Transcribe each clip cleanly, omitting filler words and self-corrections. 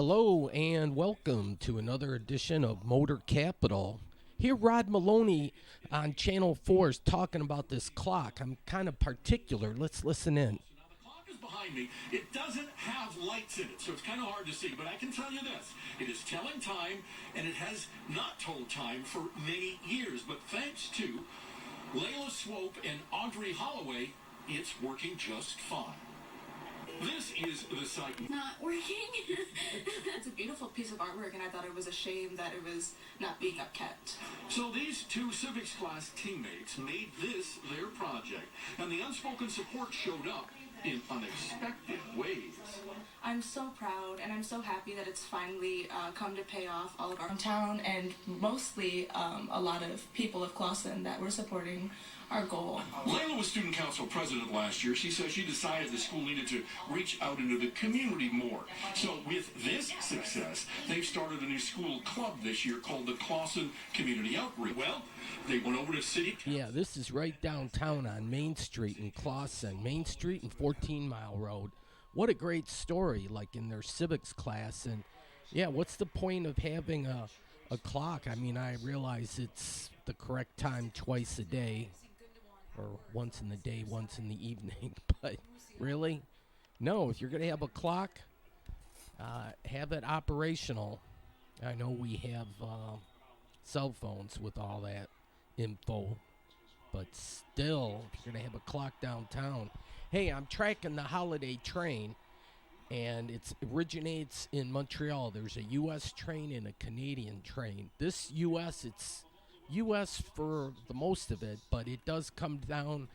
Hello and welcome to another edition of Motor Capital. Here, Rod Maloney on Channel 4 is talking about this clock. I'm kind of particular. Let's listen in. Now the clock is behind me. It doesn't have lights in it, so it's kind of hard to see. But I can tell you this: it is telling time, and it has not told time for many years. But thanks to Layla Swope and Audrey Holloway, it's working just fine. This is the site. Not working. It's a beautiful piece of artwork, and I thought it was a shame that it was not being upkept. So these two civics class teammates made this their project, and the unspoken support showed up in unexpected ways. I'm so proud, and I'm so happy that it's finally come to pay off all of our town, and mostly a lot of people of Clawson that were supporting our goal. Layla was student council president last year. She says she decided the school needed to reach out into the community more. So with this success, they've started a new school club this year called the Clawson Community Outreach. Well, they went over to city. Yeah, this is right downtown on Main Street in Clawson, Main Street and 14 Mile Road. What a great story, like in their civics class. And yeah, what's the point of having a clock? I mean, I realize it's the correct time twice a day, or once in the day, once in the evening. But really, no, if you're going to have a clock, have it operational. I know we have cell phones with all that info, but still, if you're going to have a clock downtown. Hey, I'm tracking the holiday train, and it originates in Montreal. There's a U.S. train and a Canadian train. This U.S., it's U.S. for the most of it, but it does come down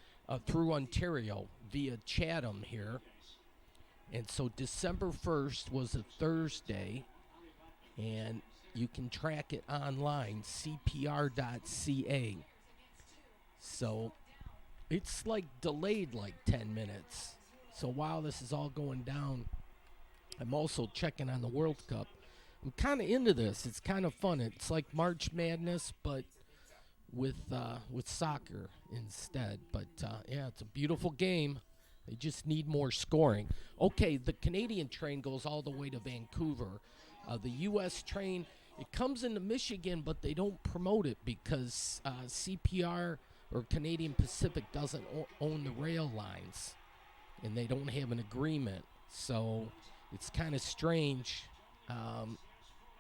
through Ontario via Chatham here. And so December 1st was a Thursday, and you can track it online, cpr.ca. So it's like delayed like 10 minutes. So while this is all going down, I'm also checking on the World Cup. I'm kind of into this. It's kind of fun. It's like March Madness, but with soccer instead. But yeah, it's a beautiful game. They just need more scoring. Okay, the Canadian train goes all the way to Vancouver. The U.S. train, it comes into Michigan, but they don't promote it because CPR or Canadian Pacific doesn't own the rail lines, and they don't have an agreement. So it's kind of strange.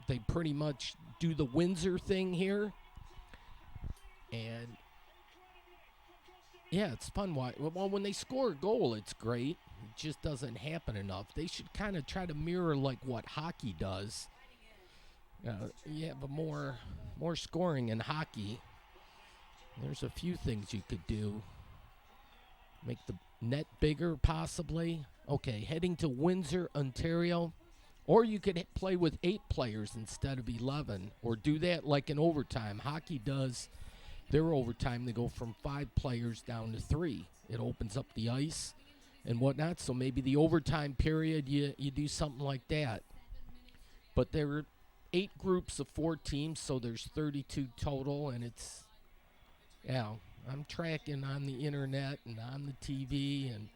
They pretty much do the Windsor thing here. And yeah, it's fun. Well, when they score a goal, it's great. It just doesn't happen enough. They should kind of try to mirror like what hockey does. Yeah, but more scoring in hockey. There's a few things you could do. Make the net bigger, possibly. Okay, heading to Windsor, Ontario. Or you could play with 8 players instead of 11. Or do that like in overtime. Hockey does their overtime. They go from 5 players down to 3. It opens up the ice and whatnot. So maybe the overtime period, you do something like that. But there are 8 groups of 4 teams, so there's 32 total. And it's, yeah, I'm tracking on the internet and on the TV and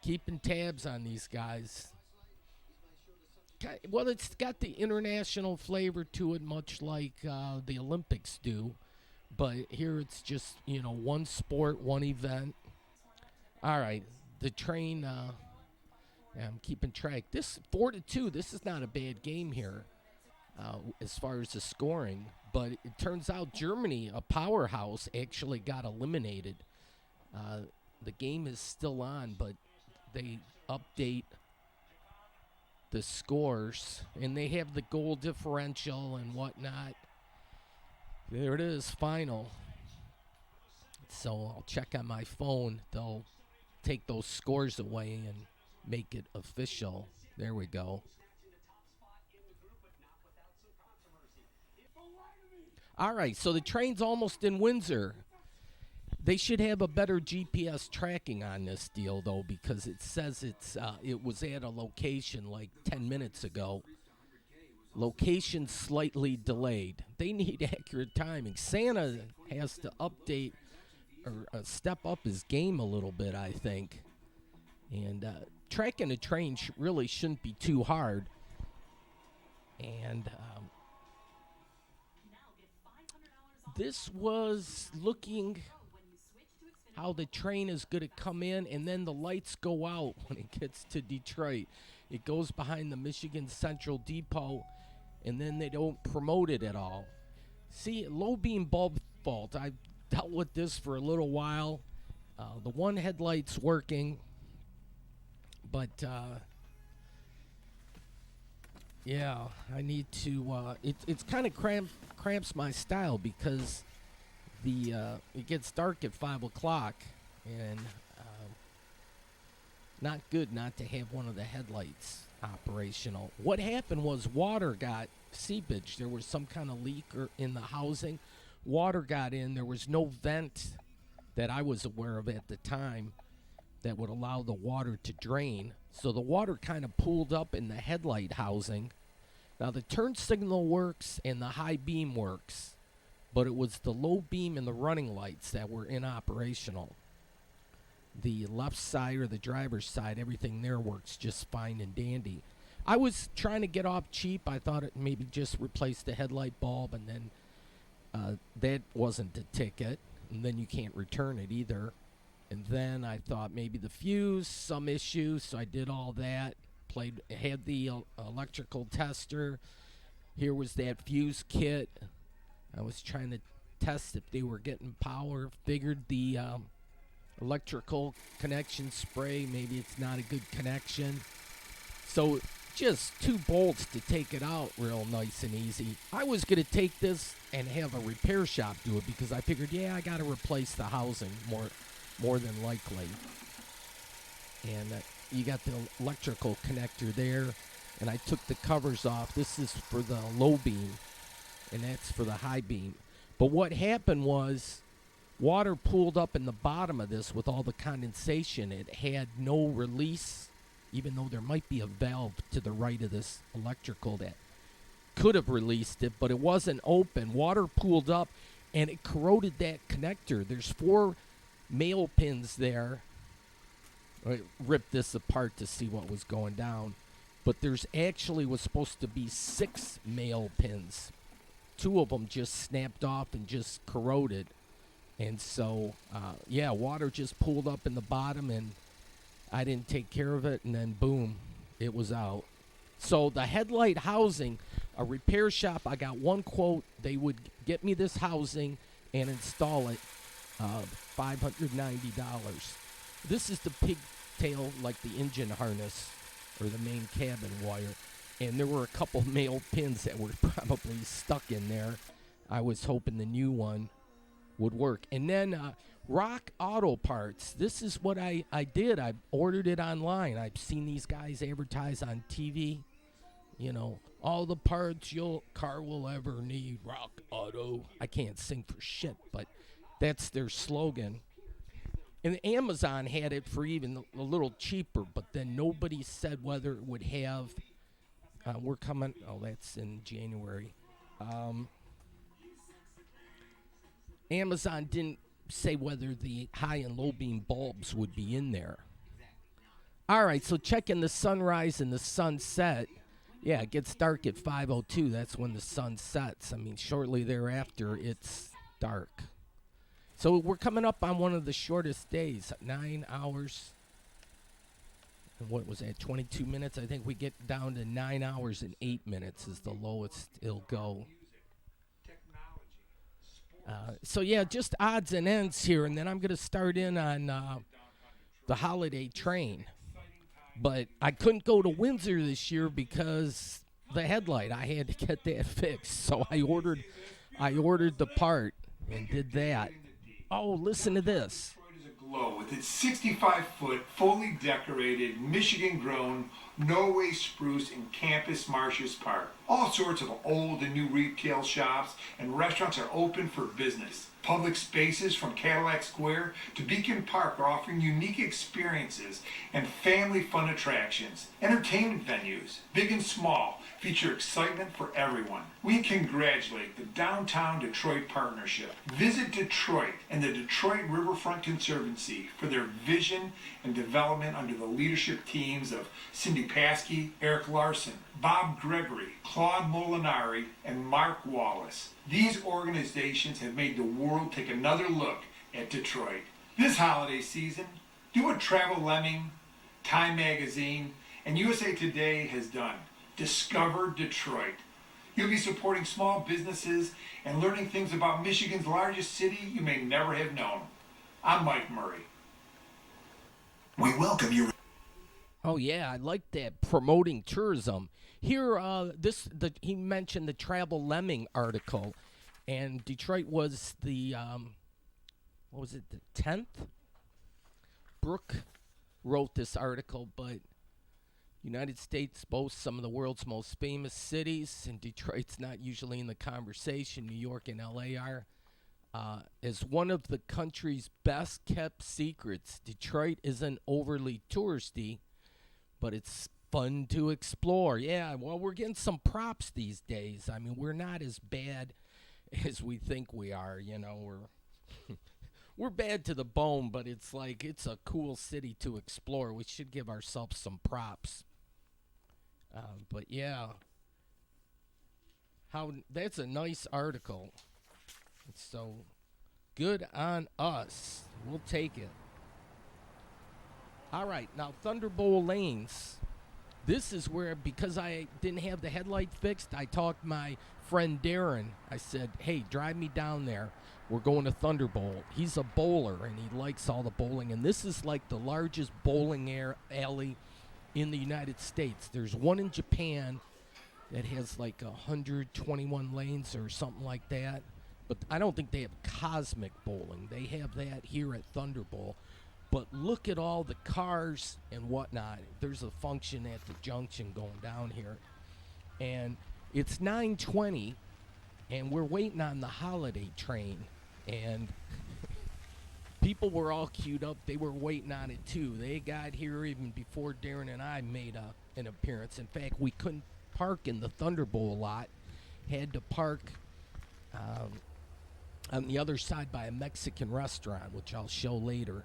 keeping tabs on these guys. Well, it's got the international flavor to it, much like the Olympics do. But here it's just, one sport, one event. All right, the train, I'm keeping track. This 4-2, this is not a bad game here as far as the scoring. But it turns out Germany, a powerhouse, actually got eliminated. The game is still on, but they update the scores, and they have the goal differential and whatnot. There it is, final. So I'll check on my phone. They'll take those scores away and make it official. There we go. All right, so the train's almost in Windsor. They should have a better GPS tracking on this deal, though, because it says it was at a location like 10 minutes ago. Location slightly delayed. They need accurate timing. Santa has to update or step up his game a little bit, I think. And tracking a train really shouldn't be too hard. And this was looking how the train is going to come in, and then the lights go out when it gets to Detroit. It goes behind the Michigan Central Depot, and then they don't promote it at all. See, low beam bulb fault. I dealt with this for a little while. The one headlight's working, but yeah, I need to. It's kind of cramps my style because it gets dark at 5 o'clock, and not good not to have one of the headlights operational. What happened was water got seepage. There was some kind of leak in the housing. Water got in. There was no vent that I was aware of at the time that would allow the water to drain. So the water kind of pooled up in the headlight housing. Now the turn signal works and the high beam works, but it was the low beam and the running lights that were inoperational. The left side, or the driver's side, everything there works just fine and dandy. I was trying to get off cheap. I thought it maybe just replaced the headlight bulb, and then that wasn't the ticket, and then you can't return it either. And then I thought maybe the fuse, some issues, so I did all that. Had the electrical tester. Here was that fuse kit. I was trying to test if they were getting power. Figured the electrical connection spray, maybe it's not a good connection. So just 2 bolts to take it out real nice and easy. I was going to take this and have a repair shop do it because I figured, yeah, I got to replace the housing more than likely. And you got the electrical connector there, and I took the covers off. This is for the low beam, and that's for the high beam. But what happened was water pooled up in the bottom of this with all the condensation. It had no release, even though there might be a valve to the right of this electrical that could have released it, but it wasn't open. Water pooled up, and it corroded that connector. There's 4 male pins there. I ripped this apart to see what was going down. But there's actually was supposed to be 6 male pins. 2 of them just snapped off and just corroded. And so, yeah, water just pooled up in the bottom, and I didn't take care of it, and then boom, it was out. So the headlight housing, a repair shop, I got one quote. They would get me this housing and install it, $590. This is the pigtail, like the engine harness or the main cabin wire. And there were a couple male pins that were probably stuck in there. I was hoping the new one would work. And then Rock Auto Parts. This is what I did. I ordered it online. I've seen these guys advertise on TV. You know, all the parts your car will ever need, Rock Auto. I can't sing for shit, but that's their slogan. And Amazon had it for even a little cheaper, but then nobody said whether it would have. We're coming. Oh, that's in January. Amazon didn't say whether the high and low beam bulbs would be in there. All right, so checking the sunrise and the sunset. Yeah, it gets dark at 5:02. That's when the sun sets. I mean, shortly thereafter, it's dark. So we're coming up on one of the shortest days, 9 hours. And what was that, 22 minutes? I think we get down to 9 hours and 8 minutes is the lowest it'll go. So, yeah, just odds and ends here. And then I'm going to start in on the holiday train. But I couldn't go to Windsor this year because the headlight. I had to get that fixed. So I ordered the part and did that. Oh, listen to this. Detroit is aglow with its 65-foot, fully decorated, Michigan-grown, Norway spruce in Campus Martius Park. All sorts of old and new retail shops and restaurants are open for business. Public spaces from Cadillac Square to Beacon Park are offering unique experiences and family fun attractions. Entertainment venues, big and small, feature excitement for everyone. We congratulate the Downtown Detroit Partnership. Visit Detroit and the Detroit Riverfront Conservancy for their vision and development under the leadership teams of Cindy Paskey, Eric Larson, Bob Gregory, Claude Molinari, and Mark Wallace. These organizations have made the world take another look at Detroit. This holiday season, do what Travel Lemming, Time Magazine, and USA Today has done. Discover Detroit. You'll be supporting small businesses and learning things about Michigan's largest city you may never have known. I'm Mike Murray. We welcome you. Oh yeah, I like that, promoting tourism. Here, he mentioned the Travel Lemming article, and Detroit was the what was it, the 10th? Brooke wrote this article, but United States boasts some of the world's most famous cities, and Detroit's not usually in the conversation. New York and LA are. As one of the country's best kept secrets, Detroit isn't overly touristy, but it's fun to explore. Yeah, well, we're getting some props these days. I mean, we're not as bad as we think we are. You know, we're bad to the bone, but it's like it's a cool city to explore. We should give ourselves some props. But yeah, that's a nice article. So good on us. We'll take it. All right, now Thunderbolt Lanes. This is where, because I didn't have the headlight fixed, I talked my friend Darren. I said, hey, drive me down there. We're going to Thunderbolt. He's a bowler, and he likes all the bowling. And this is like the largest bowling alley in the United States. There's one in Japan that has like 121 lanes or something like that. But I don't think they have cosmic bowling. They have that here at Thunderbolt. But look at all the cars and whatnot. There's a function at the junction going down here. And it's 9:20, and we're waiting on the holiday train. And people were all queued up. They were waiting on it, too. They got here even before Darren and I made an appearance. In fact, we couldn't park in the Thunderbolt lot. Had to park on the other side by a Mexican restaurant, which I'll show later.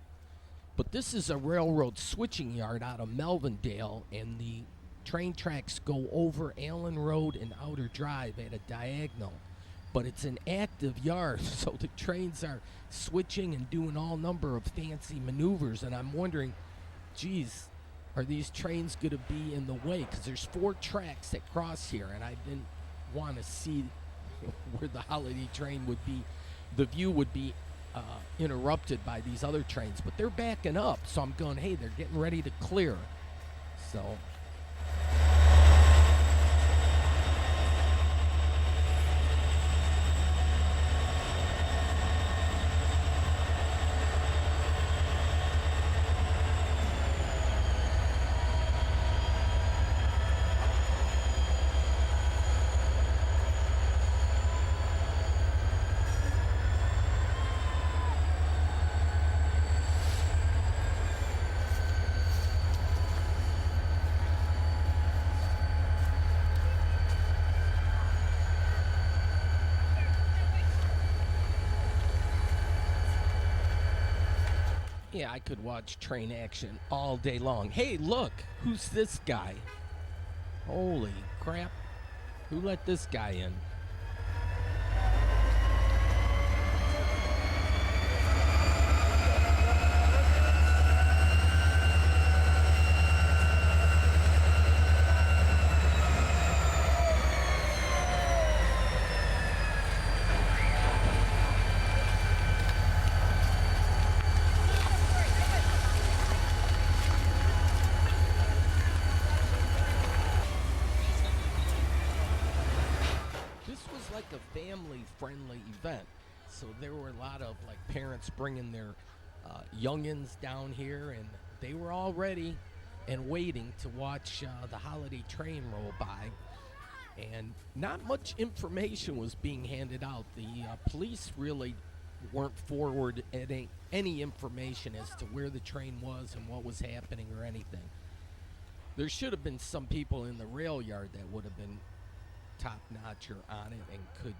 But this is a railroad switching yard out of Melvindale, and the train tracks go over Allen Road and Outer Drive at a diagonal. But it's an active yard, so the trains are switching and doing all number of fancy maneuvers, and I'm wondering, geez, are these trains going to be in the way? Because there's 4 tracks that cross here, and I didn't want to see where the holiday train would be. The view would be interrupted by these other trains, but they're backing up, so I'm going, hey, they're getting ready to clear. So yeah, I could watch train action all day long. Hey, look, who's this guy? Holy crap. Who let this guy in? Family-friendly event, so there were a lot of like parents bringing their youngins down here, and they were all ready and waiting to watch the holiday train roll by. And not much information was being handed out. The police really weren't forward any information as to where the train was and what was happening or anything. There should have been some people in the rail yard that would have been top-notch or on it and could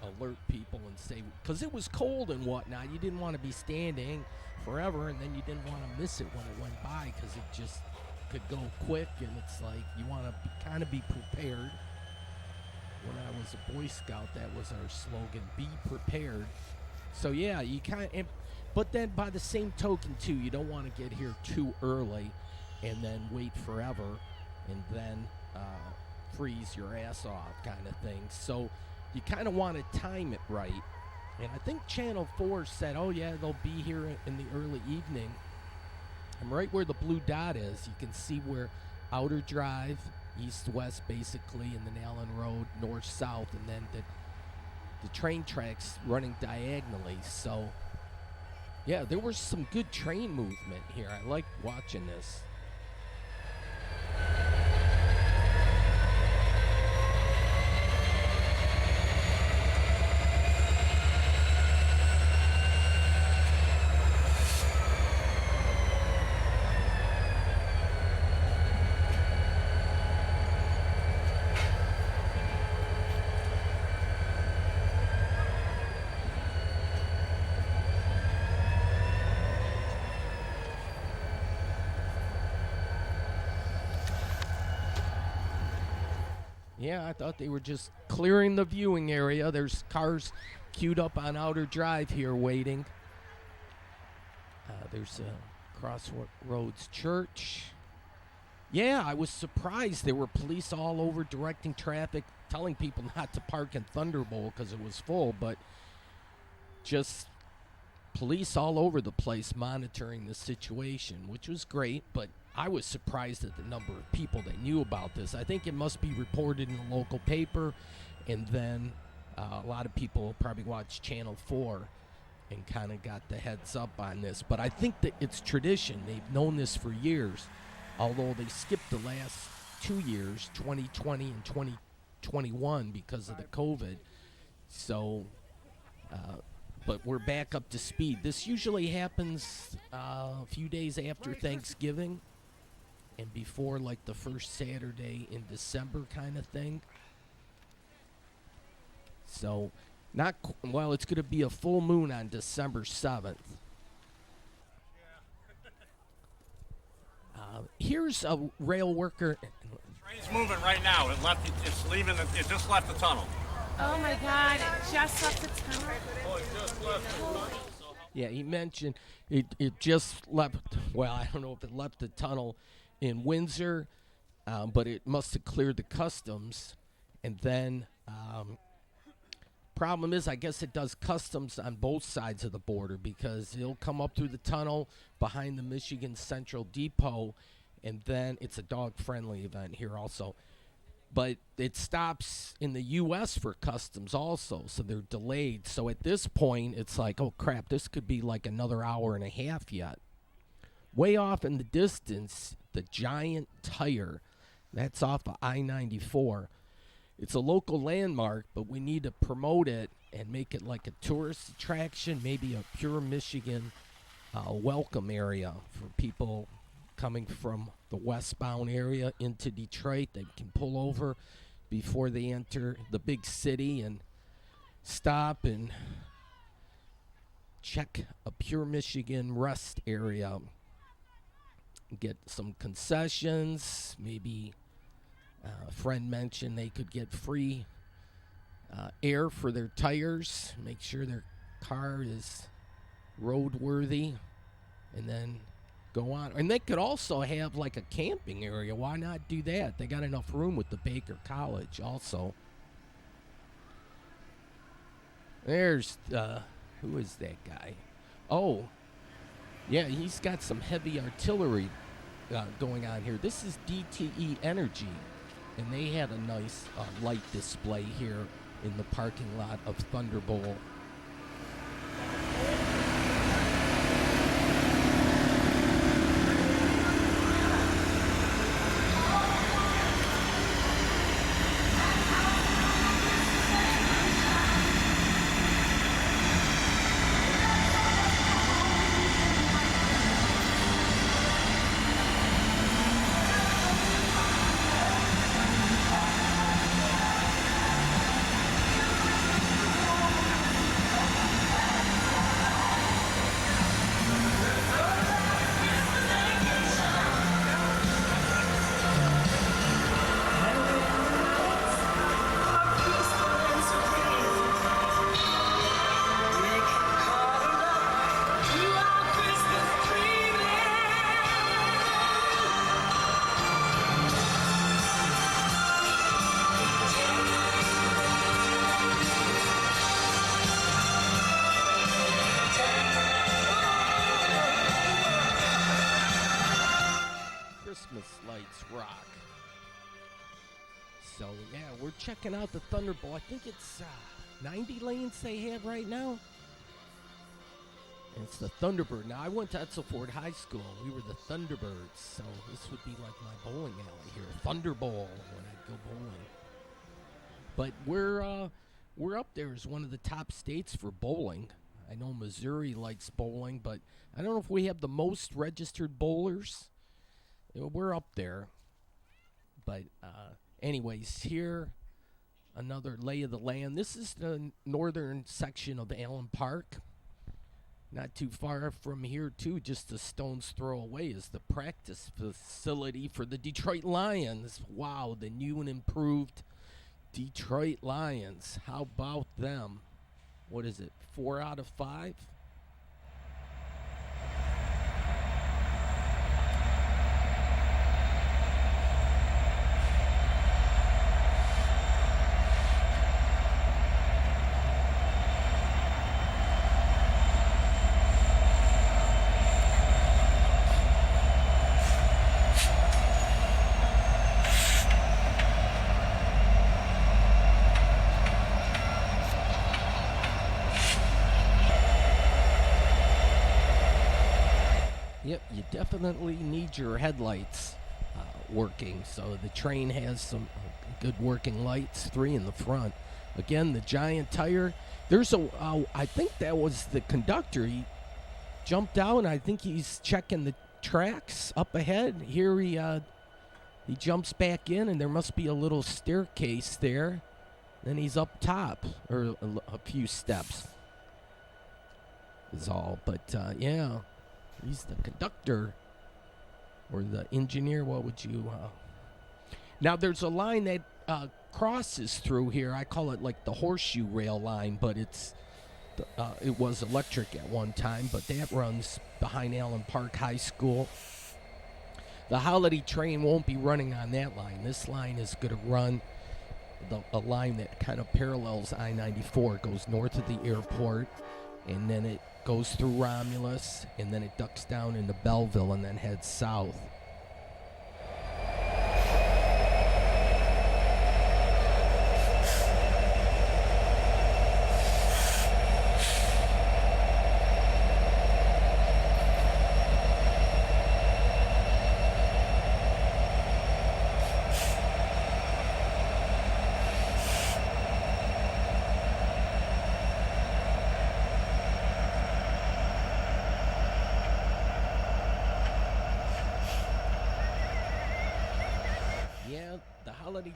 alert people and say, because it was cold and whatnot, you didn't want to be standing forever, and then you didn't want to miss it when it went by because it just could go quick, and it's like you want to kind of be prepared. When I was a Boy Scout, that was our slogan, be prepared. So yeah, you kind of, but then by the same token too, you don't want to get here too early and then wait forever and then freeze your ass off kind of thing. So you kind of want to time it right. And I think Channel 4 said, oh yeah, they'll be here in the early evening. And right where the blue dot is, you can see where Outer Drive, east-west basically, and then Allen Road, north-south, and then the train tracks running diagonally. So yeah, there was some good train movement here. I like watching this. Yeah, I thought they were just clearing the viewing area. There's cars queued up on Outer Drive here waiting. There's Crossroads Church. Yeah, I was surprised there were police all over directing traffic, telling people not to park in Thunderbolt because it was full, but just police all over the place monitoring the situation, which was great, but I was surprised at the number of people that knew about this. I think it must be reported in the local paper, and then a lot of people probably watched Channel 4 and kind of got the heads up on this. But I think that it's tradition. They've known this for years, although they skipped the last 2 years, 2020 and 2021, because of the COVID. So, but we're back up to speed. This usually happens a few days after Thanksgiving and before like the first Saturday in December kind of thing. So well, it's going to be a full moon on December 7th. Here's a rail worker. Train's moving right now. It's leaving. It just left the tunnel. Oh my God! It just left the tunnel. Oh, it just left. Yeah, he mentioned it just left. Well, I don't know if it left the tunnel in Windsor, but it must have cleared the customs. And then, problem is, I guess it does customs on both sides of the border because it'll come up through the tunnel behind the Michigan Central Depot, and then it's a dog-friendly event here also. But it stops in the U.S. for customs also, so they're delayed. So at this point, it's like, oh, crap, this could be like another hour and a half yet. Way off in the distance, the Giant Tire. That's off of I-94. It's a local landmark, but we need to promote it and make it like a tourist attraction, maybe a pure Michigan welcome area for people coming from the westbound area into Detroit. They can pull over before they enter the big city and stop and check a pure Michigan rest area, get some concessions. Maybe a friend mentioned they could get free air for their tires, make sure their car is roadworthy, and then go on. And they could also have like a camping area. Why not do that? They got enough room with the Baker College also. There's who is that guy? Oh, yeah, he's got some heavy artillery going on here. This is DTE Energy, and they had a nice light display here in the parking lot of Thunderbolt. So, yeah, we're checking out the Thunderbolt. I think it's 90 lanes they have right now. And it's the Thunderbird. Now, I went to Etzelford High School. We were the Thunderbirds. So, this would be like my bowling alley here. Thunderball when I go bowling. But we're up there as one of the top states for bowling. I know Missouri likes bowling, but I don't know if we have the most registered bowlers. We're up there. But anyways, here, another lay of the land. This is the northern section of Allen Park. Not too far from here, too, just a stone's throw away is the practice facility for the Detroit Lions. Wow, the new and improved Detroit Lions. How about them? What is it, 4 out of 5? Yep, you definitely need your headlights working. So the train has some good working lights, 3 in the front. Again, the giant tire. There's I think that was the conductor. He jumped out, and I think he's checking the tracks up ahead. Here he jumps back in, and there must be a little staircase there. Then he's up top, or a few steps is all. But, yeah. He's the conductor or the engineer. What would you... Now, there's a line that crosses through here. I call it like the horseshoe rail line, but it was electric at one time, but that runs behind Allen Park High School. The holiday train won't be running on that line. This line is going to run a line that kind of parallels I-94. It goes north of the airport, and then it goes through Romulus, and then it ducks down into Belleville and then heads south.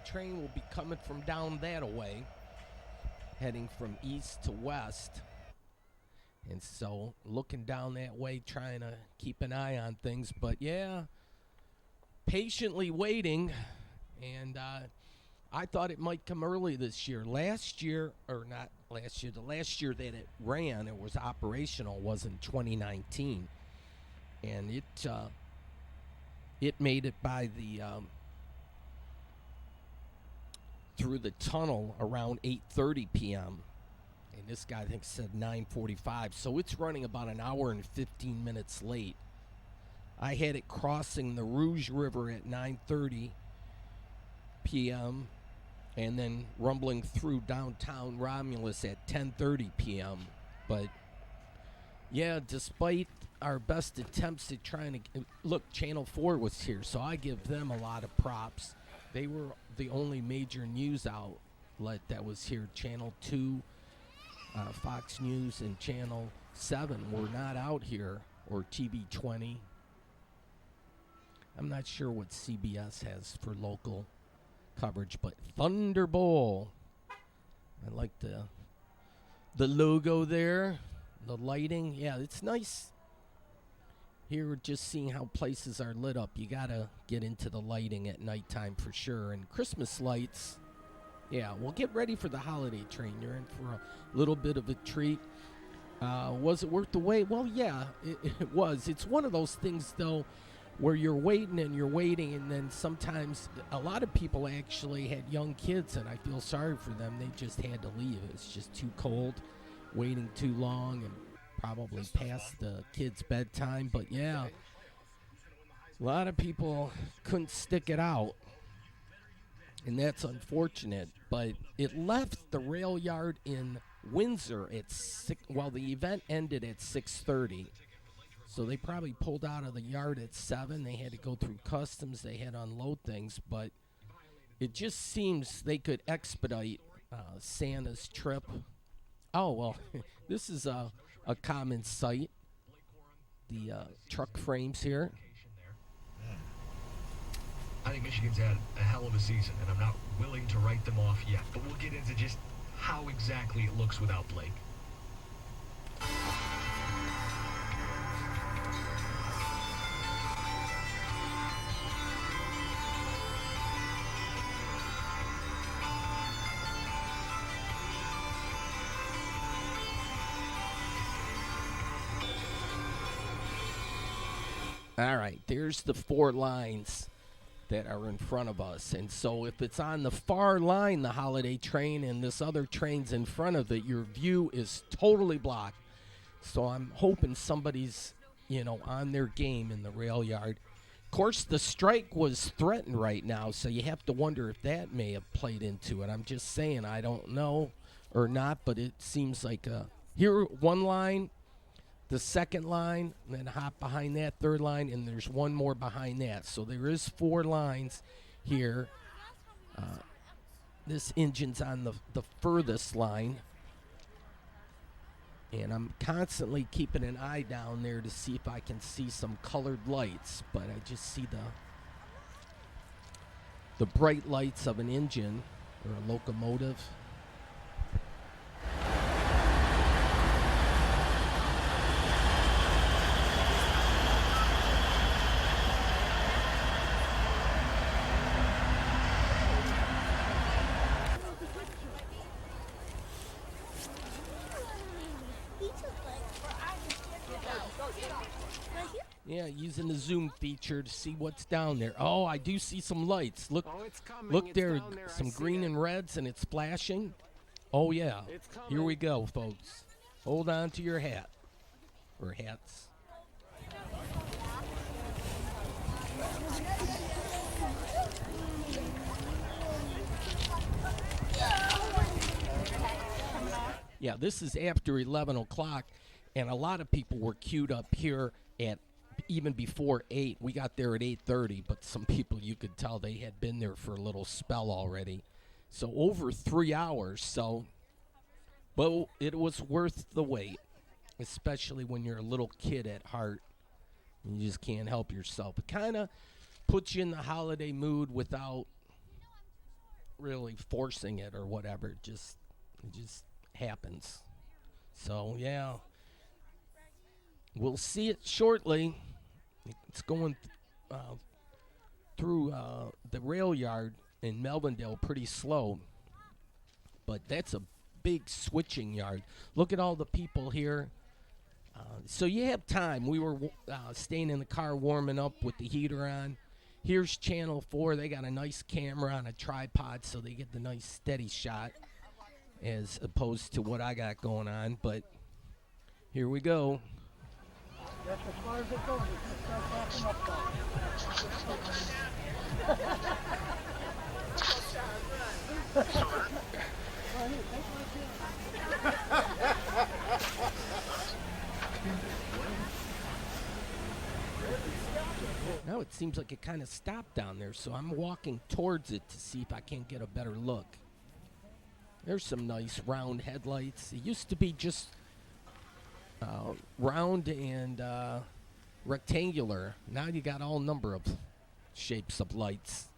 Train will be coming from down that way, heading from east to west, and so looking down that way, trying to keep an eye on things. But yeah, patiently waiting, and I thought it might come early this year. The last year that it ran, it was operational, was in 2019, and it made it by the through the tunnel around 8:30 p.m. And this guy, I think, said 9:45. So it's running about an hour and 15 minutes late. I had it crossing the Rouge River at 9:30 p.m. and then rumbling through downtown Romulus at 10:30 p.m. But, yeah, despite our best attempts at trying to... Look, Channel 4 was here, so I give them a lot of props. They were the only major news outlet that was here. Channel 2, Fox News, and Channel 7 were not out here, or TV 20. I'm not sure what CBS has for local coverage, but Thunderbolt. I like the logo there, the lighting. Yeah, it's nice. Here we're just seeing how places are lit up. You gotta get into the lighting at nighttime for sure. And Christmas lights, yeah, well, get ready for the holiday train. You're in for a little bit of a treat. Was it worth the wait? Well, yeah, it was. It's one of those things, though, where you're waiting, and then sometimes a lot of people actually had young kids, and I feel sorry for them. They just had to leave. It's just too cold, waiting too long, and probably past the kids' bedtime. But yeah, a lot of people couldn't stick it out. and that's unfortunate. But it left the rail yard in Windsor at 6. Well, the event ended at 6:30, so they probably pulled out of the yard at 7. They had to go through customs. They had to unload things, but it just seems they could expedite Santa's trip. Oh, well, this is a common sight. The truck frames here. I think Michigan's had a hell of a season, and I'm not willing to write them off yet. But we'll get into just how exactly it looks without Blake. All right, there's the 4 lines that are in front of us. And so if it's on the far line, the holiday train, and this other train's in front of it, your view is totally blocked. So I'm hoping somebody's, on their game in the rail yard. Of course, the strike was threatened right now, so you have to wonder if that may have played into it. I'm just saying, I don't know or not, but it seems like here, one line, the second line, and then hop behind that third line, and there's one more behind that. So there is 4 lines here. This engine's on the furthest line. And I'm constantly keeping an eye down there to see if I can see some colored lights. But I just see the bright lights of an engine or a locomotive. Yeah, using the zoom feature to see what's down there. Oh, I do see some lights. Look, it's coming. look It's there, down there. I some see green it. and reds, and it's flashing. Oh yeah, It's here we coming. go, folks. Hold on to your hat or hats. Yeah, this is after 11 o'clock, and a lot of people were queued up here at even before 8. We got there at 8:30, but some people, you could tell they had been there for a little spell already. So over 3 hours. So, but it was worth the wait, especially when you're a little kid at heart. You just can't help yourself. It kind of puts you in the holiday mood without really forcing it or whatever. It just happens. So yeah, we'll see it shortly. It's going through the rail yard in Melvindale pretty slow, but that's a big switching yard. Look at all the people here. So you have time. We were staying in the car warming up with the heater on. Here's Channel 4. They got a nice camera on a tripod so they get the nice steady shot as opposed to what I got going on. But here we go. That's as far as it goes. It's just not backing Now it seems like it kind of stopped down there, so I'm walking towards it to see if I can't get a better look. There's some nice round headlights. It used to be just round and rectangular. Now you got all number of shapes of lights.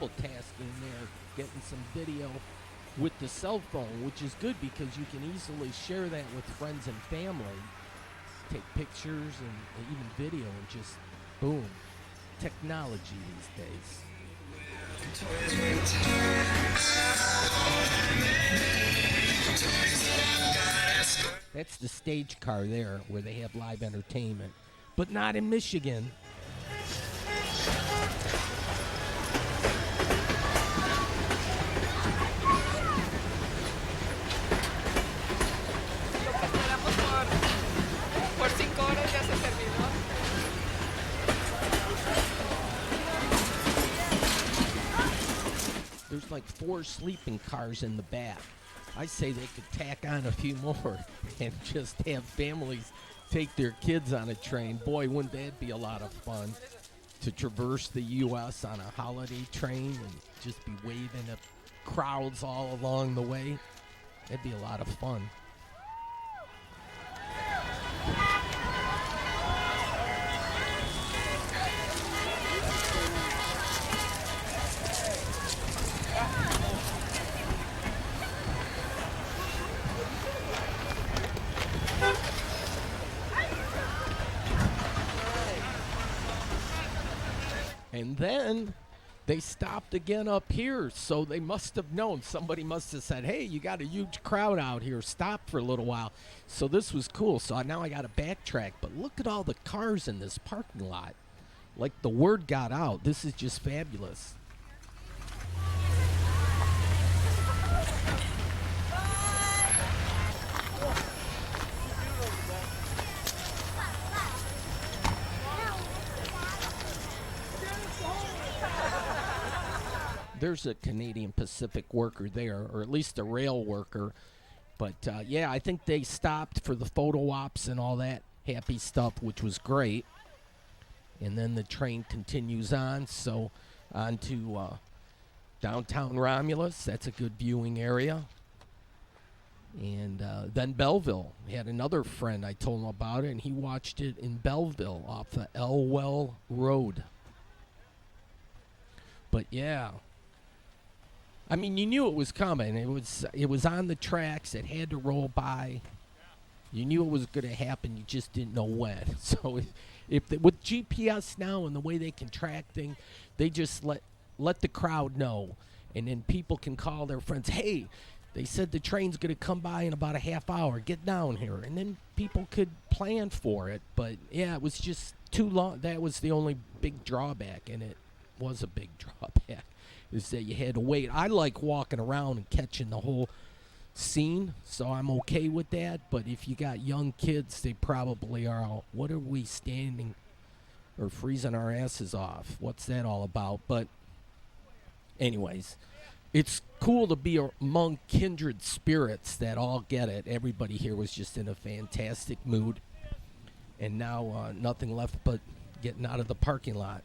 multitasking there, getting some video with the cell phone, which is good because you can easily share that with friends and family. Take pictures and even video and just boom. Technology these days. That's the stage car there where they have live entertainment, but not in Michigan. There's like 4 sleeping cars in the back. I say they could tack on a few more and just have families take their kids on a train. Boy, wouldn't that be a lot of fun to traverse the U.S. on a holiday train and just be waving at crowds all along the way. That'd be a lot of fun. And then they stopped again up here, so they must have known. Somebody must have said, hey, you got a huge crowd out here. Stop for a little while. So this was cool. So now I got to backtrack. But look at all the cars in this parking lot. Like the word got out. This is just fabulous. There's a Canadian Pacific worker there, or at least a rail worker. But, yeah, I think they stopped for the photo ops and all that happy stuff, which was great. And then the train continues on, so on to downtown Romulus. That's a good viewing area. And then Belleville. I had another friend, I told him about it, and he watched it in Belleville off the Elwell Road. But, yeah. I mean, you knew it was coming. It was on the tracks. It had to roll by. You knew it was going to happen. You just didn't know when. So with GPS now and the way they can track things, they just let the crowd know. And then people can call their friends, hey, they said the train's going to come by in about a half hour. Get down here. And then people could plan for it. But, yeah, it was just too long. That was the only big drawback, and it was a big drawback. Is that you had to wait. I like walking around and catching the whole scene, so I'm okay with that. But if you got young kids, they probably are all, what are we standing or freezing our asses off? What's that all about? But anyways, it's cool to be among kindred spirits that all get it. Everybody here was just in a fantastic mood. And now nothing left but getting out of the parking lot.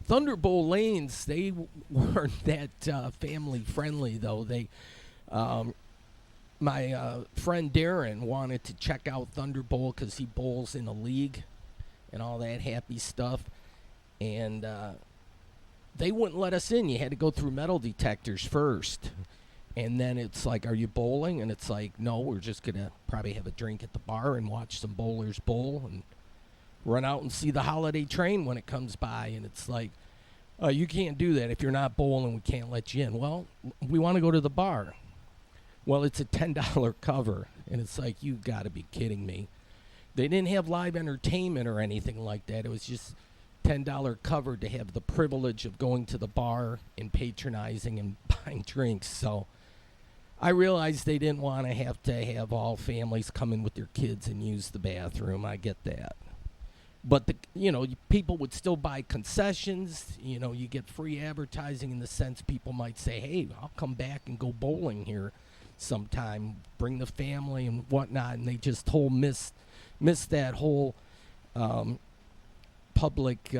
Thunderbolt lanes, they weren't that family friendly though. They, my friend Darren wanted to check out Thunderbolt because he bowls in a league and all that happy stuff, and they wouldn't let us in. You had to go through metal detectors first, and then it's like, "Are you bowling?" And it's like, "No, we're just gonna probably have a drink at the bar and watch some bowlers bowl and run out and see the holiday train when it comes by." And it's like, you can't do that. If you're not bowling, we can't let you in. Well, we want to go to the bar. Well, it's a $10 cover. And it's like, you got to be kidding me. They didn't have live entertainment or anything like that. It was just $10 cover to have the privilege of going to the bar and patronizing and buying drinks. So I realized they didn't want to have all families come in with their kids and use the bathroom. I get that. But, people would still buy concessions. You get free advertising in the sense people might say, hey, I'll come back and go bowling here sometime. Bring the family and whatnot. And they just missed that whole public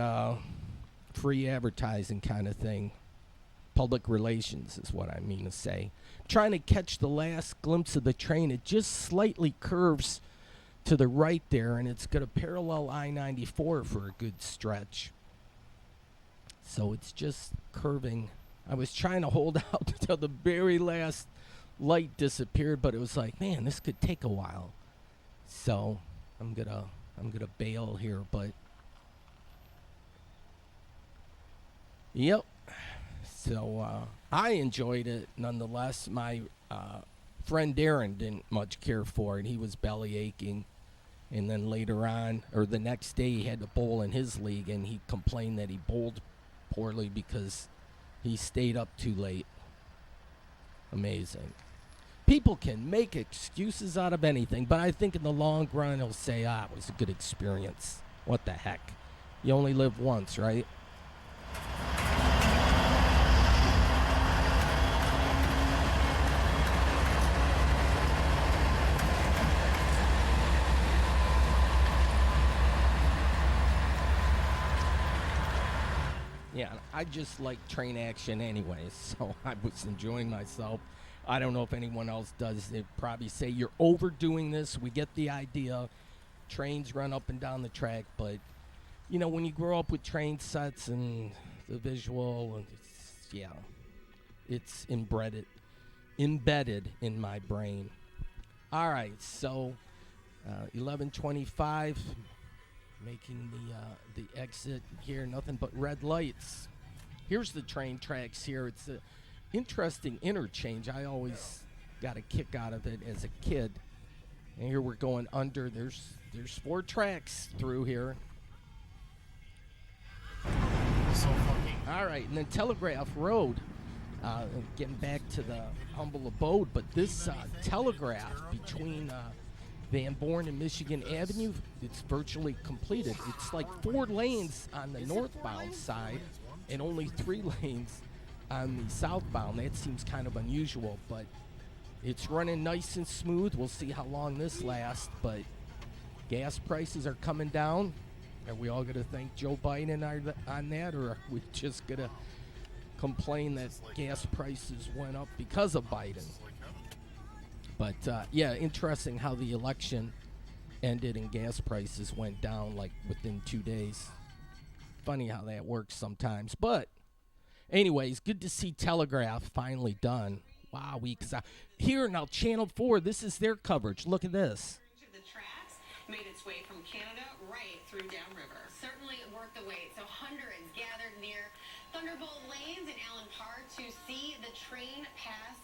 free advertising kind of thing. Public relations is what I mean to say. Trying to catch the last glimpse of the train. It just slightly curves to the right there, and it's going to parallel I-94 for a good stretch. So it's just curving I was trying to hold out until the very last light disappeared, but it was like, man, this could take a while. So I'm gonna bail here, but yep. So I enjoyed it nonetheless. My friend Darren didn't much care for it. He was belly aching. And then later on, or the next day, he had to bowl in his league, and he complained that he bowled poorly because he stayed up too late. Amazing. People can make excuses out of anything, but I think in the long run, he'll say, it was a good experience. What the heck? You only live once, right? Yeah, I just like train action anyways, so I was enjoying myself. I don't know if anyone else does. They'd probably say, you're overdoing this. We get the idea. Trains run up and down the track, but, you know, when you grow up with train sets and the visual, and it's embedded in my brain. All right, so 11:25. Making the exit here, nothing but red lights. Here's the train tracks here. It's an interesting interchange. I always got a kick out of it as a kid. And here we're going under. There's 4 tracks through here. All right, and then Telegraph Road. Getting back to the humble abode, but this telegraph between Van Born and Michigan Avenue, it's virtually completed. It's like 4 lanes on the northbound side and only 3 lanes on the southbound. That seems kind of unusual, but it's running nice and smooth. We'll see how long this lasts, but gas prices are coming down. Are we all going to thank Joe Biden on that, or are we just going to complain that gas prices went up because of Biden? But, interesting how the election ended and gas prices went down like within 2 days. Funny how that works sometimes. But, anyways, good to see Telegraph finally done. Wow, weeks out. Here now, Channel 4, this is their coverage. Look at this. The tracks made its way from Canada right through downriver. Certainly worth the wait. So hundreds gathered near Thunderbolt Lanes in Allen Park to see the train pass.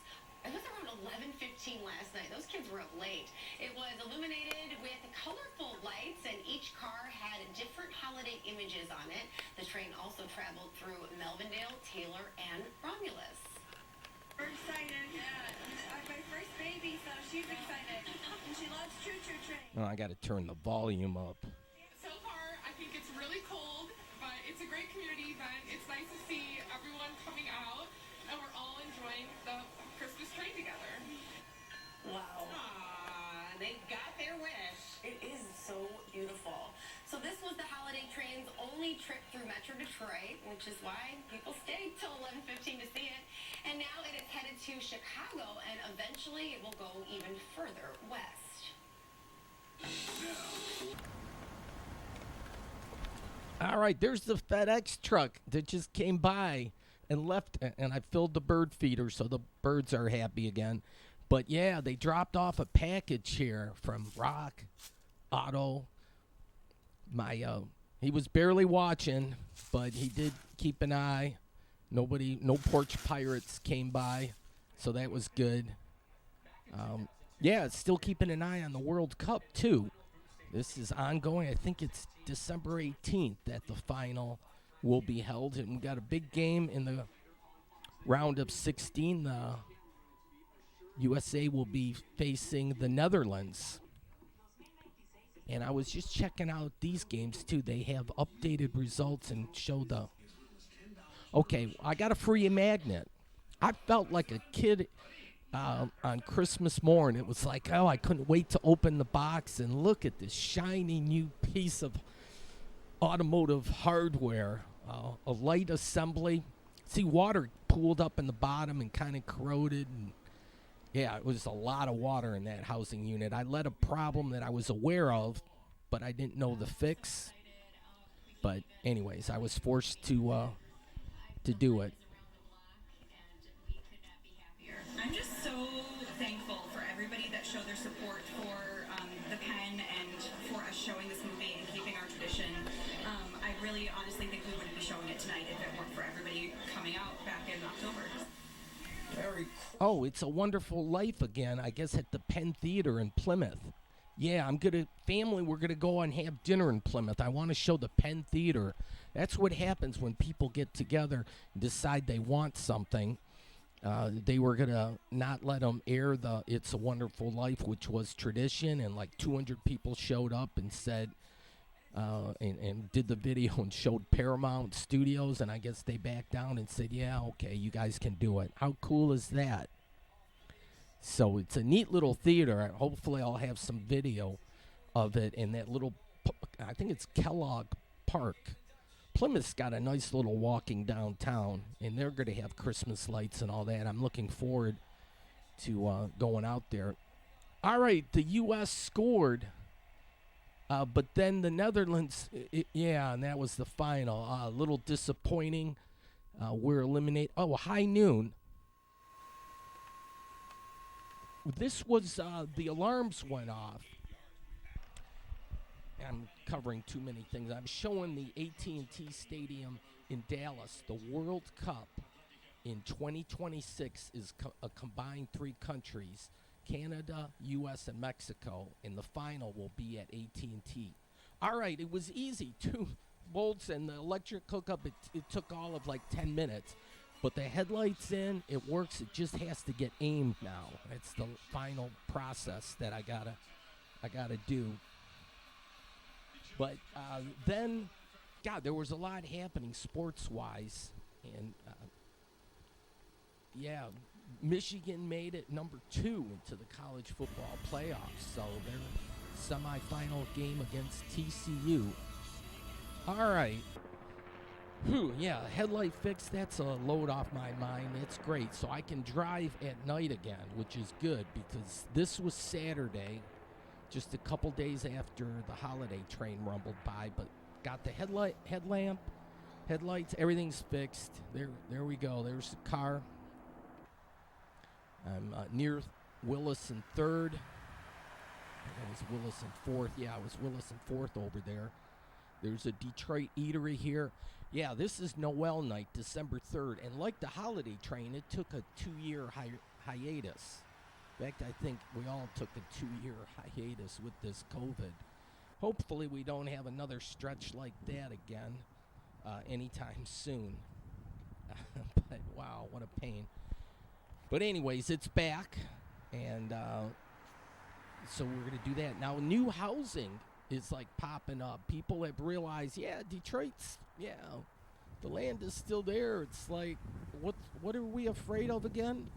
It was around 11:15 last night. Those kids were up late. It was illuminated with colorful lights, and each car had different holiday images on it. The train also traveled through Melvindale, Taylor, and Romulus. We're excited. Yeah. My first baby, so she's excited. And she loves Choo Choo Train. Oh, I got to turn the volume up. So far, I think it's really cold, but it's a great community event. It's nice to see everyone coming out, and we're all enjoying the Christmas train together. Wow. Aww, they got their wish. It is so beautiful. So this was the holiday train's only trip through Metro Detroit, which is why people stayed till 11:15 to see it. And now it is headed to Chicago, and eventually it will go even further west. All right, there's the FedEx truck that just came by and left, and I filled the bird feeder, so the birds are happy again. But yeah, they dropped off a package here from Rock Auto. He was barely watching, but he did keep an eye. No porch pirates came by, so that was good. It's still keeping an eye on the World Cup too. This is ongoing. I think it's December 18th that the final will be held, and we got a big game in the round of 16. The USA will be facing the Netherlands. And I was just checking out these games too. They have updated results and show the... Okay, I got a free magnet. I felt like a kid on Christmas morn. It was like, I couldn't wait to open the box and look at this shiny new piece of automotive hardware. A light assembly. See, water pooled up in the bottom and kind of corroded. And yeah, it was a lot of water in that housing unit. I let a problem that I was aware of, but I didn't know the fix. But anyways, I was forced to do it. Oh, It's a Wonderful Life again, I guess at the Penn Theater in Plymouth. Yeah, we're gonna go and have dinner in Plymouth. I want to show the Penn Theater. That's what happens when people get together and decide they want something. They were gonna not let them air the It's a Wonderful Life, which was tradition, and like 200 people showed up and said, and did the video and showed Paramount Studios, and I guess they backed down and said, yeah, okay, you guys can do it. How cool is that? So it's a neat little theater. Hopefully I'll have some video of it in that little, I think it's Kellogg Park. Plymouth's got a nice little walking downtown, and they're going to have Christmas lights and all that. I'm looking forward to going out there. All right, the U.S. scored, but then the Netherlands, and that was the final. A little disappointing. We're eliminated. Oh, high noon. This was, the alarms went off. I'm covering too many things. I'm showing the AT&T Stadium in Dallas. The World Cup in 2026 is a combined 3 countries, Canada, U.S., and Mexico, and the final will be at AT&T. All right, it was easy. 2 bolts and the electric hookup, it took all of like 10 minutes. But the headlights in, it works. It just has to get aimed now. It's the final process that I gotta do. But then, God, there was a lot happening sports-wise, and Michigan made it number 2 into the college football playoffs. So their semifinal game against TCU. All right. Headlight fix, that's a load off my mind. It's great. So I can drive at night again, which is good because this was Saturday, just a couple days after the holiday train rumbled by, but got the headlights, everything's fixed. There we go. There's the car. I'm near Willis and 3rd. That was Willis and 4th. Yeah, it was Willis and 4th over there. There's a Detroit eatery here. Yeah, this is Noel night, December 3rd. And like the holiday train, it took a 2-year hiatus. In fact, I think we all took a 2-year hiatus with this COVID. Hopefully we don't have another stretch like that again anytime soon. But wow, what a pain. But anyways, it's back. And so we're going to do that. Now, new housing is like popping up. People have realized, Detroit's, the land is still there. It's like, what are we afraid of again?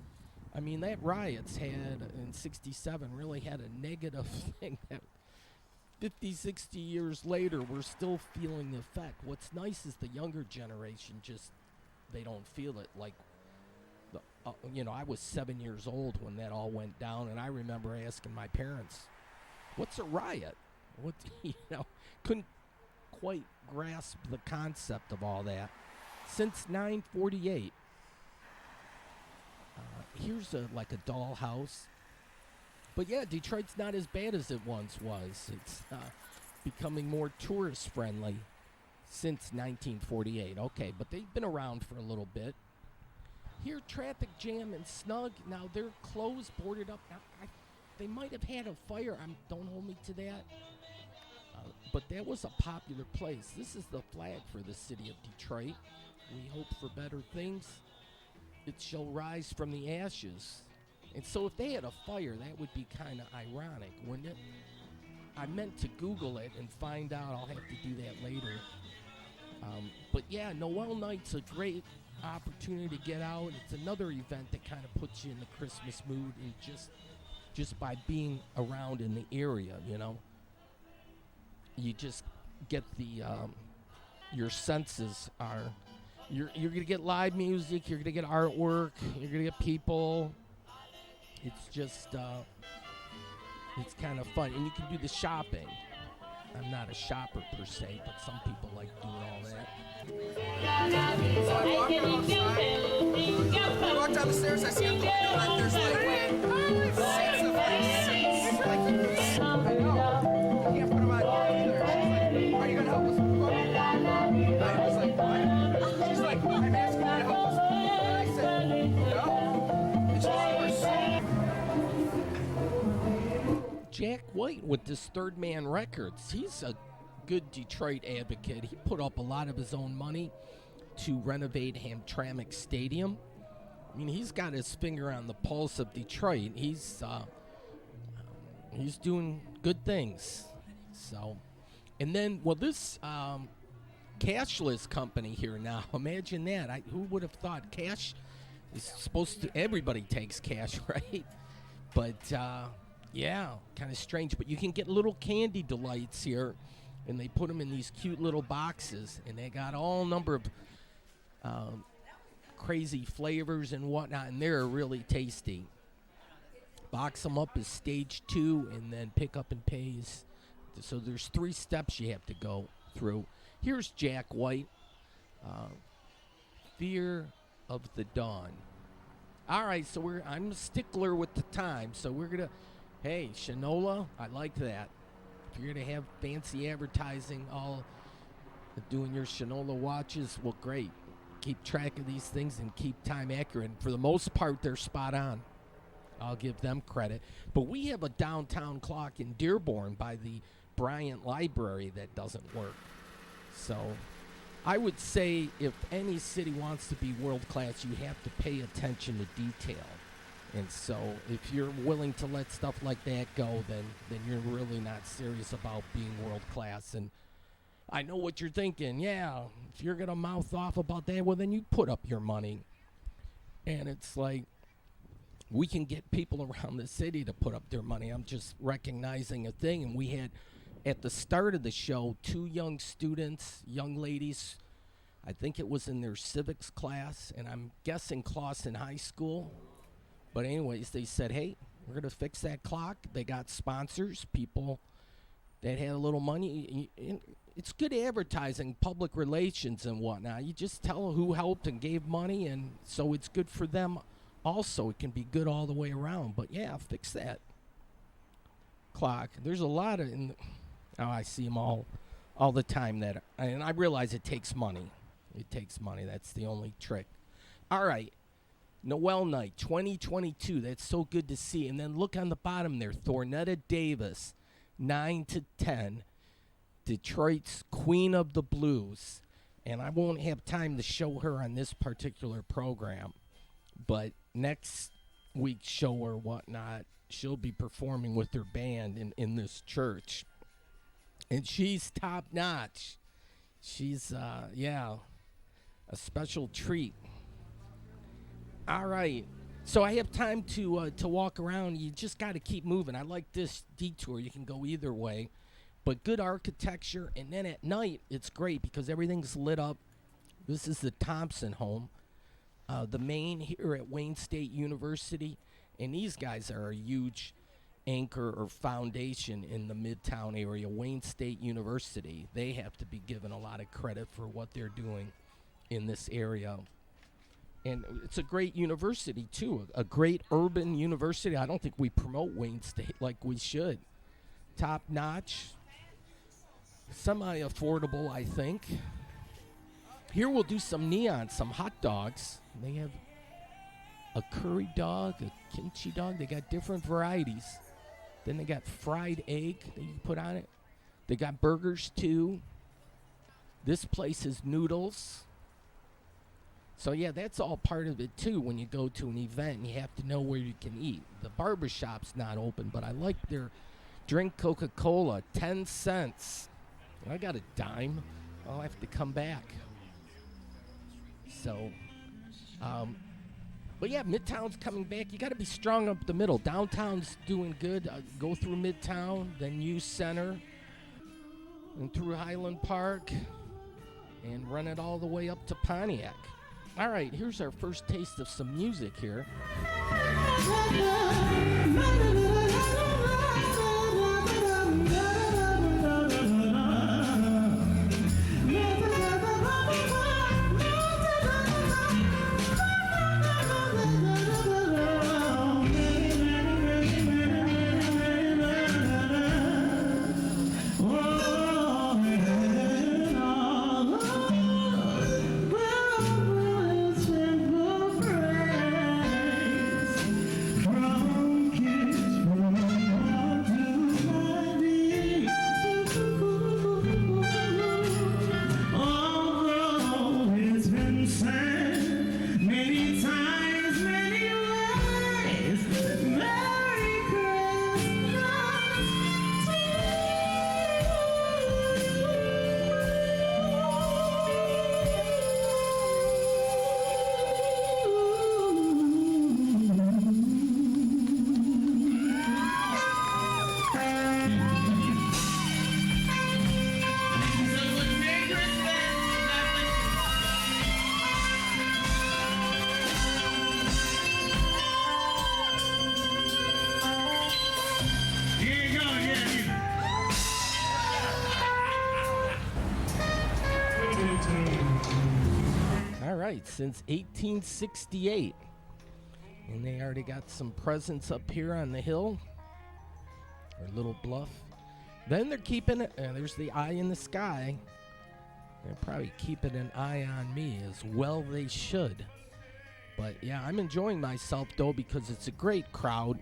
I mean, that riots had in 67 really had a negative thing that 50, 60 years later, we're still feeling the effect. What's nice is the younger generation they don't feel it. Like, I was 7 years old when that all went down, and I remember asking my parents, what's a riot? Couldn't quite grasp the concept of all that. Since 9/48, here's a dollhouse. But yeah, Detroit's not as bad as it once was. It's becoming more tourist friendly since 1948. Okay, but they've been around for a little bit. Here, traffic jam and snug. Now they're closed, boarded up. Now, they might have had a fire. Don't hold me to that. But that was a popular place. This is the flag for the city of Detroit. We hope for better things. It shall rise from the ashes. And so if they had a fire, that would be kind of ironic, wouldn't it? I meant to Google it and find out. I'll have to do that later. But yeah, Noel night's a great opportunity to get out. It's another event that kind of puts you in the Christmas mood, and just by being around in the area, you just get the your senses are. You're gonna get live music. You're gonna get artwork. You're gonna get people. It's just it's kind of fun, and you can do the shopping. I'm not a shopper per se, but some people like doing all that. I walked down the stairs, I see a like there's like 6 of these seats. I know. I can't put them on either. She's like, are you gonna help us cook? I was like, what? She's like, I'm asking you to help us cook. And I said, no. And she's like, White with this Third Man Records. He's a good Detroit advocate. He put up a lot of his own money to renovate Hamtramck Stadium. I mean, he's got his finger on the pulse of Detroit. He's doing good things. So, and then, well, this cashless company here now. Imagine that. Who would have thought cash is supposed to? Everybody takes cash, right? But yeah, kind of strange. But you can get little candy delights here, and they put them in these cute little boxes, and they got all number of crazy flavors and whatnot, and they're really tasty. Box them up as stage 2, and then pick up and pays. So there's 3 steps you have to go through. Here's Jack White, Fear of the Dawn. All right, so I'm a stickler with the time, so we're gonna. Hey, Shinola, I like that. If you're gonna have fancy advertising, all doing your Shinola watches, well, great. Keep track of these things and keep time accurate. And for the most part, they're spot on. I'll give them credit. But we have a downtown clock in Dearborn by the Bryant Library that doesn't work. So I would say if any city wants to be world class, you have to pay attention to detail. And so if you're willing to let stuff like that go, then you're really not serious about being world class. And I know what you're thinking. Yeah, if you're going to mouth off about that, well, then you put up your money. And it's like, we can get people around the city to put up their money. I'm just recognizing a thing. And we had, at the start of the show, 2 young students, young ladies, I think it was in their civics class, and I'm guessing Clawson High School. But anyways, they said, hey, we're going to fix that clock. They got sponsors, people that had a little money. It's good advertising, public relations and whatnot. You just tell who helped and gave money, and so it's good for them also. It can be good all the way around. But, yeah, fix that clock. There's a lot of... I see them all the time. And I realize it takes money. It takes money. That's the only trick. All right. Noel Night 2022. That's so good to see. And then look on the bottom there. Thornetta Davis, 9 to 10. Detroit's Queen of the Blues. And I won't have time to show her on this particular program. But next week's show or whatnot, she'll be performing with her band in this church. And she's top notch. She's, a special treat. All right. So I have time to walk around. You just got to keep moving. I like this detour. You can go either way. But good architecture. And then at night, it's great because everything's lit up. This is the Thompson home. The main here at Wayne State University. And these guys are a huge anchor or foundation in the Midtown area. Wayne State University. They have to be given a lot of credit for what they're doing in this area. And it's a great university, too. A great urban university. I don't think we promote Wayne State like we should. Top notch. Semi-affordable, I think. Here we'll do some neon, some hot dogs. They have a curry dog, a kimchi dog. They got different varieties. Then they got fried egg that you put on it. They got burgers, too. This place is noodles. So, yeah, that's all part of it, too, when you go to an event and you have to know where you can eat. The barbershop's not open, but I like their drink Coca-Cola, 10 cents. I got a dime. I'll have to come back. So, but yeah, Midtown's coming back. You got to be strong up the middle. Downtown's doing good. Go through Midtown, then U Center, and through Highland Park, and run it all the way up to Pontiac. All right, here's our first taste of some music here. From right, since 1868. And they already got some presents up here on the hill, or Little Bluff. Then they're keeping it, there's the eye in the sky. They're probably keeping an eye on me, as well they should. But yeah, I'm enjoying myself though, because it's a great crowd.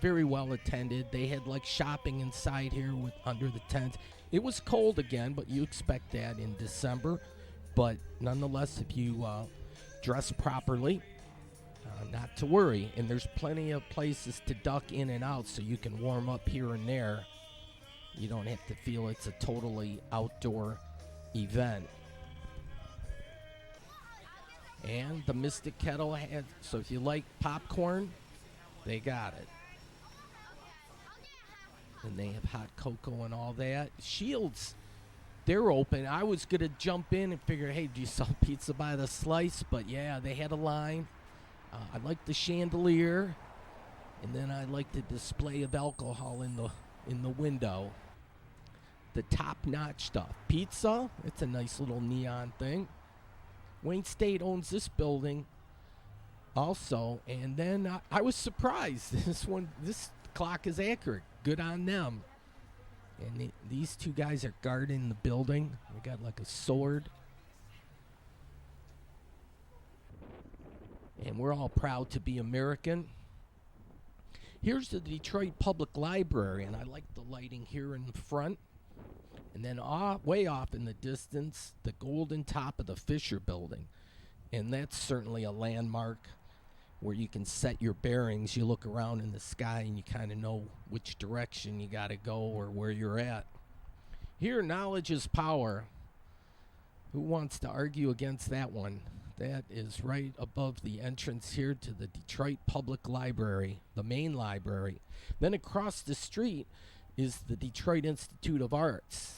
Very well attended. They had like shopping inside here with under the tent. It was cold again, but you expect that in December. But nonetheless, if you dress properly, not to worry. And there's plenty of places to duck in and out, so you can warm up here and there. You don't have to feel it's a totally outdoor event. And the Mystic Kettle had, so if you like popcorn, they got it. And they have hot cocoa and all that. Shields, they're open. I was going to jump in and figure, hey, do you sell pizza by the slice? But yeah, they had a line. I like the chandelier. And then I like the display of alcohol in the window. The top-notch stuff. Pizza, it's a nice little neon thing. Wayne State owns this building also. And then I was surprised. This clock is accurate. Good on them. And these two guys are guarding the building. They got like a sword. And we're all proud to be American. Here's the Detroit Public Library, and I like the lighting here in front. And then way off in the distance, the golden top of the Fisher Building. And that's certainly a landmark where you can set your bearings. You look around in the sky and you kind of know which direction you got to go or where you're at. Here, knowledge is power. Who wants to argue against that one? That is right above the entrance here to the Detroit Public Library, the main library. Then across the street is the Detroit Institute of Arts.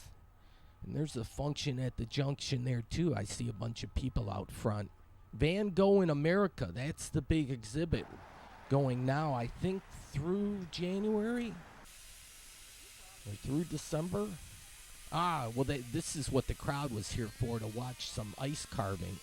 And there's a function at the junction there too. I see a bunch of people out front. Van Gogh in America, that's the big exhibit going now, I think, through January or through December. Well, this is what the crowd was here for, to watch some ice carving.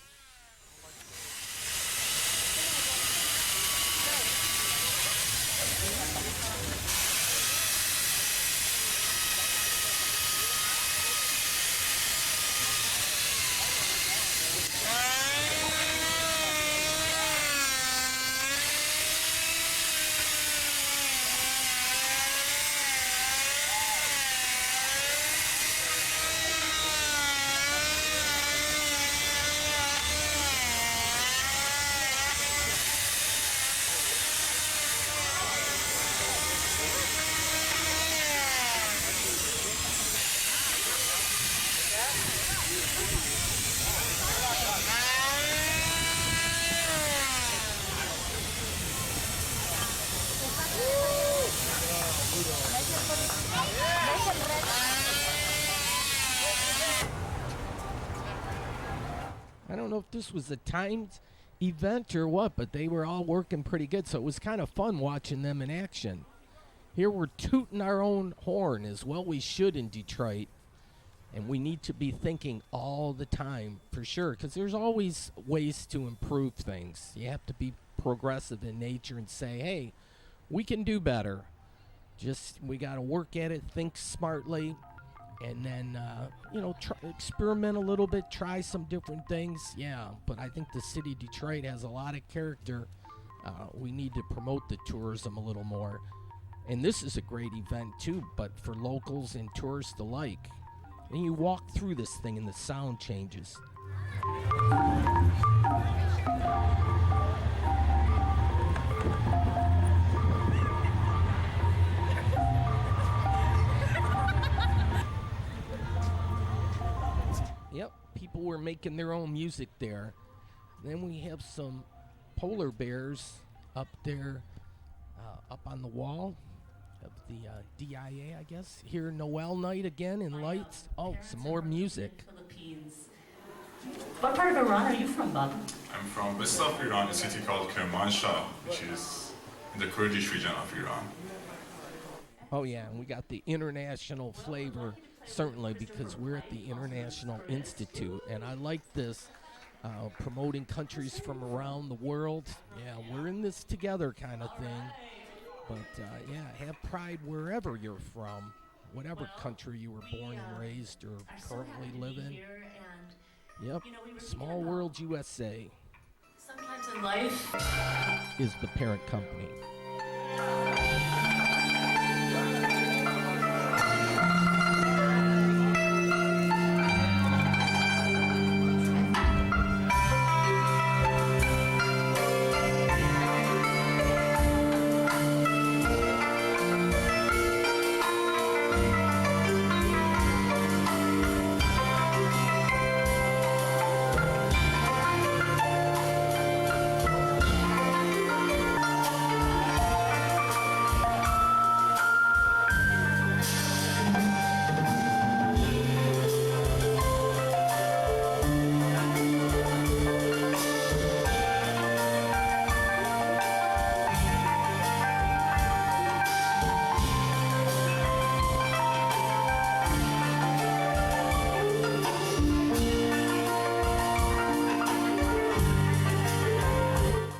I don't know if this was a timed event or what, but they were all working pretty good, so it was kind of fun watching them in action. Here we're tooting our own horn, as well we should in Detroit, and we need to be thinking all the time, for sure, because there's always ways to improve things. You have to be progressive in nature and say, hey, we can do better. Just, we got to work at it, think smartly, and then, experiment a little bit, try some different things. Yeah, but I think the city of Detroit has a lot of character. We need to promote the tourism a little more. And this is a great event, too, but for locals and tourists alike. And you walk through this thing and the sound changes. Yep, people were making their own music there. Then we have some polar bears up there, up on the wall of the DIA, I guess. Here, Noel night again in lights. Oh, some more music. What part of Iran are you from, Bob? I'm from west of Iran, a city called Kermanshah, which is in the Kurdish region of Iran. Oh yeah, and we got the international flavor, certainly, because we're at the International Institute, and I like this. promoting countries from around the world. Yeah, we're in this together kind of thing. But yeah, have pride wherever you're from, whatever country you were born and raised or currently live in. Yep, Small World USA. Sometimes in life is the parent company.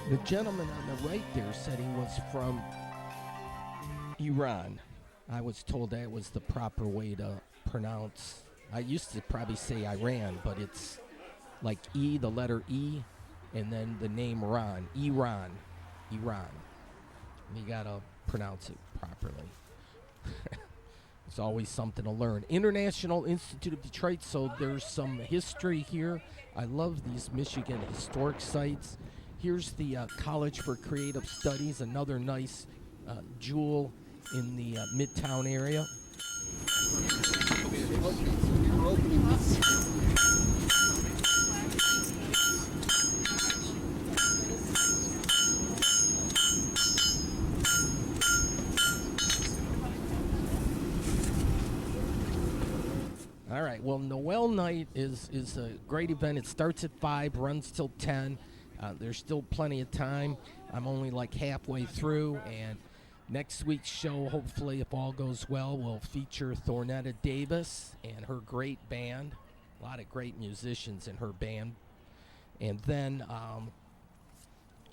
The gentleman on the right there said he was from Iran. I was told that was the proper way to pronounce. I used to probably say Iran, but it's like E, the letter E, and then the name Ron. Iran. Iran. You gotta pronounce it properly. It's always something to learn. International Institute of Detroit, so there's some history here. I love these Michigan historic sites. Here's the College for Creative Studies, another nice jewel in the Midtown area. All right, well, Noel Night is a great event. It starts at 5, runs till 10. There's still plenty of time. I'm only like halfway through, and next week's show, hopefully, if all goes well, will feature Thornetta Davis and her great band. A lot of great musicians in her band. And then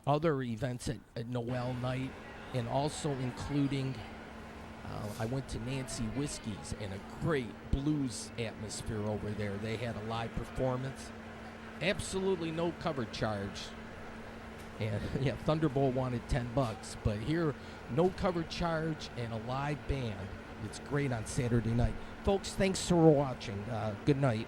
other events at Noel Night, and also including, I went to Nancy Whiskey's, and a great blues atmosphere over there. They had a live performance. Absolutely no cover charge. And yeah, Thunderbolt wanted $10, but here, no cover charge and a live band. It's great on Saturday night. Folks, thanks for watching. Good night.